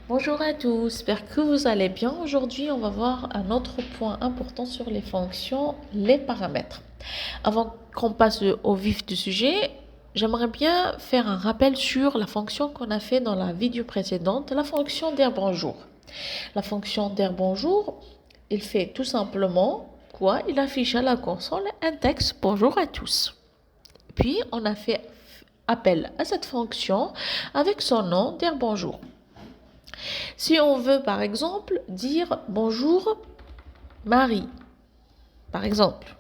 Bonjour à tous, j'espère que vous allez bien. Aujourd'hui, on va voir un autre point important sur les fonctions, les paramètres. Avant qu'on passe au vif du sujet, j'aimerais bien faire un rappel sur la fonction qu'on a fait dans la vidéo précédente, la fonction dire bonjour. La fonction dire bonjour, il fait tout simplement quoi? Il affiche à la console un texte bonjour à tous. Puis, on a fait appel à cette fonction avec son nom, dire bonjour. Si on veut, par exemple, dire bonjour Marie, par exemple.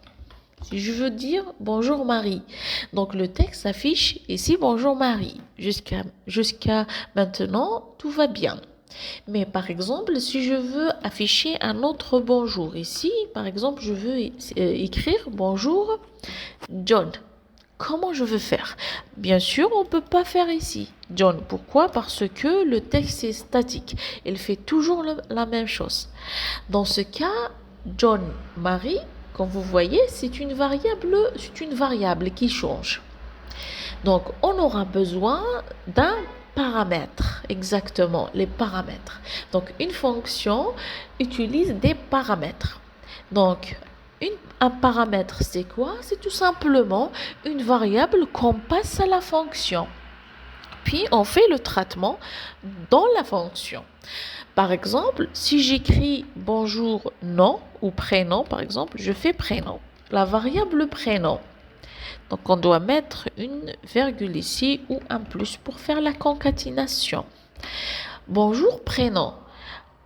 Si je veux dire bonjour Marie, donc le texte s'affiche ici bonjour Marie. Jusqu'à maintenant, tout va bien. Mais par exemple, si je veux afficher un autre bonjour ici, par exemple, je veux écrire bonjour John. Comment je veux faire? Bien sûr, on ne peut pas faire ici. John, pourquoi? Parce que le texte est statique. Il fait toujours la même chose. Dans ce cas, John, Marie, comme vous voyez, c'est une variable qui change. Donc, on aura besoin d'un paramètre, exactement, les paramètres. Donc, une fonction utilise des paramètres. Donc, un paramètre, c'est quoi? C'est tout simplement une variable qu'on passe à la fonction. Puis, on fait le traitement dans la fonction. Par exemple, si j'écris bonjour nom ou prénom, par exemple, je fais prénom. La variable prénom. Donc, on doit mettre une virgule ici ou un plus pour faire la concaténation. Bonjour prénom.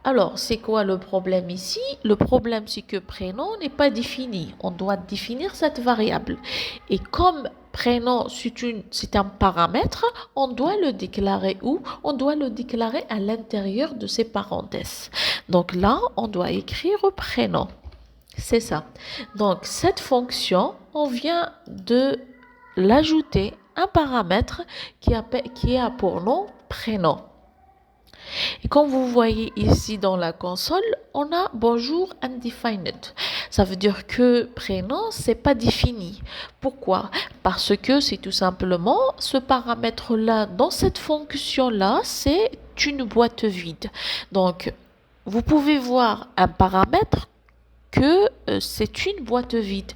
Alors, c'est quoi le problème ici? Le problème, c'est que prénom n'est pas défini. On doit définir cette variable. Et comme prénom, c'est un paramètre, on doit le déclarer où? On doit le déclarer à l'intérieur de ces parenthèses. Donc là, on doit écrire prénom. C'est ça. Donc, cette fonction, on vient de l'ajouter un paramètre qui a pour nom prénom. Et comme vous voyez ici dans la console, on a bonjour undefined. Ça veut dire que prénom, c'est pas défini. Pourquoi? Parce que c'est tout simplement ce paramètre-là, dans cette fonction-là, c'est une boîte vide. Donc, vous pouvez voir un paramètre que c'est une boîte vide.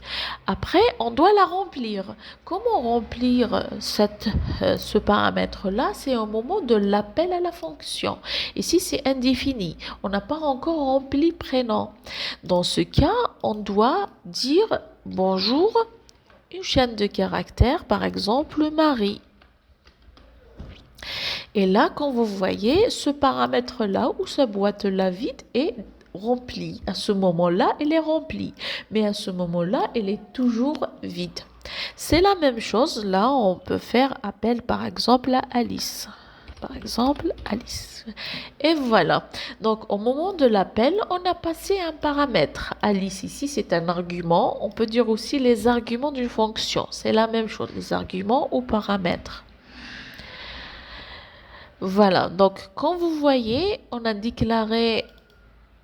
Après, on doit la remplir. Comment remplir ce paramètre-là? C'est au moment de l'appel à la fonction. Ici, c'est indéfini. On n'a pas encore rempli prénom. Dans ce cas, on doit dire bonjour, une chaîne de caractères, par exemple Marie. Et là, quand vous voyez, ce paramètre-là ou sa boîte-là vide est remplie. À ce moment-là, elle est remplie. Mais à ce moment-là, elle est toujours vide. C'est la même chose. Là, on peut faire appel, par exemple, à Alice. Par exemple, Alice. Et voilà. Donc, au moment de l'appel, on a passé un paramètre. Alice, ici, c'est un argument. On peut dire aussi les arguments d'une fonction. C'est la même chose, les arguments ou paramètres. Voilà, donc comme vous voyez, on a déclaré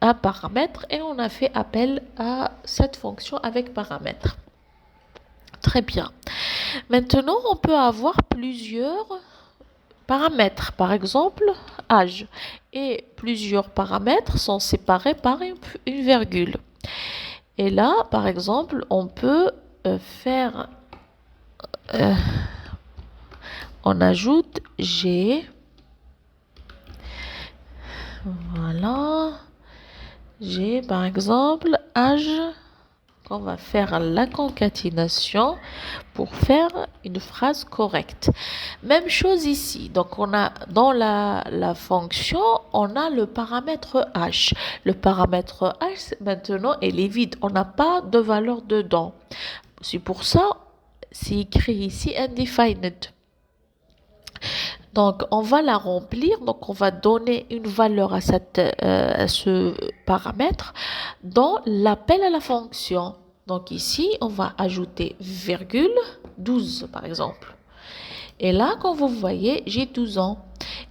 un paramètre et on a fait appel à cette fonction avec paramètre. Très bien. Maintenant, on peut avoir plusieurs paramètres, par exemple âge. Et plusieurs paramètres sont séparés par une virgule. Et là, par exemple, on peut faire... on ajoute G. Voilà. J'ai par exemple âge qu'on va faire la concaténation pour faire une phrase correcte. Même chose ici. Donc on a dans la fonction, on a le paramètre âge. Le paramètre âge maintenant il est vide. On n'a pas de valeur dedans. C'est pour ça c'est écrit ici undefined. Donc, on va la remplir. Donc, on va donner une valeur à ce paramètre dans l'appel à la fonction. Donc, ici, on va ajouter virgule 12, par exemple. Et là, comme vous voyez, j'ai 12 ans.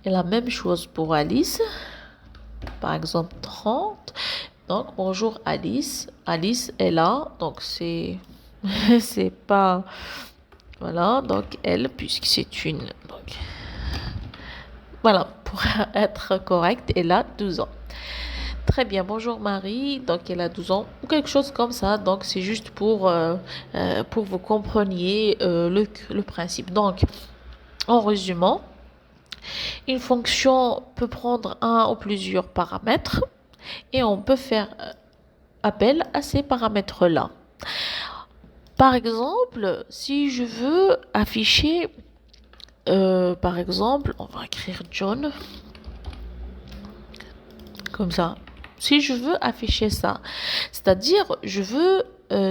Et la même chose pour Alice. Par exemple, 30. Donc, bonjour Alice. Alice est là. Donc, c'est pas... Voilà. Donc, elle, puisque c'est une... Donc, voilà, pour être correct, elle a 12 ans. Très bien, bonjour Marie, donc elle a 12 ans, ou quelque chose comme ça, donc c'est juste pour vous compreniez le principe. Donc, en résumant, une fonction peut prendre un ou plusieurs paramètres et on peut faire appel à ces paramètres-là. Par exemple, si je veux afficher, par exemple, on va écrire John, comme ça. Si je veux afficher ça, c'est-à-dire, je veux,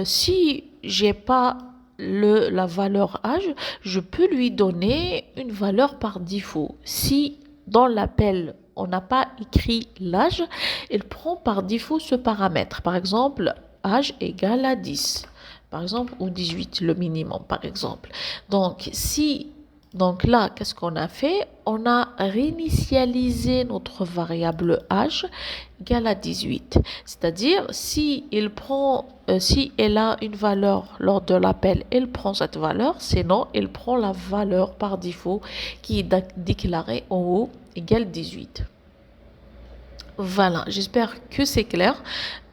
si j'ai pas la valeur âge, je peux lui donner une valeur par défaut. Si dans l'appel, on n'a pas écrit l'âge, il prend par défaut ce paramètre. Par exemple, âge égale à 10, par exemple, ou 18, le minimum, par exemple. Donc là, qu'est-ce qu'on a fait? On a réinitialisé notre variable âge égale à 18. C'est-à-dire, si elle a une valeur lors de l'appel, elle prend cette valeur. Sinon, elle prend la valeur par défaut qui est déclarée en haut égale 18. Voilà, j'espère que c'est clair.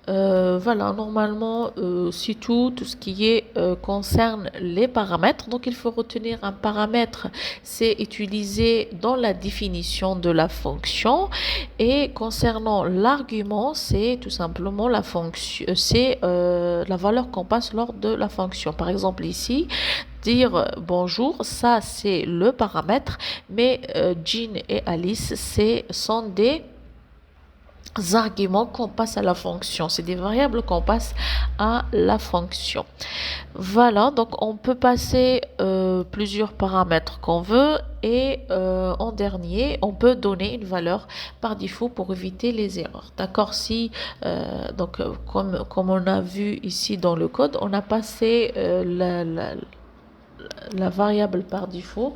Voilà, normalement, c'est tout ce qui concerne les paramètres. Donc, il faut retenir un paramètre, c'est utilisé dans la définition de la fonction. Et concernant l'argument, c'est tout simplement la fonction, c'est la valeur qu'on passe lors de la fonction. Par exemple, ici, dire bonjour, ça c'est le paramètre, mais Jean et Alice, sont des arguments qu'on passe à la fonction. C'est des variables qu'on passe à la fonction. Voilà, donc on peut passer plusieurs paramètres qu'on veut et en dernier, on peut donner une valeur par défaut pour éviter les erreurs. D'accord? Si, comme on a vu ici dans le code, on a passé la variable par défaut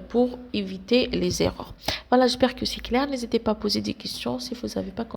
pour éviter les erreurs. Voilà, j'espère que c'est clair. N'hésitez pas à poser des questions si vous n'avez pas compris.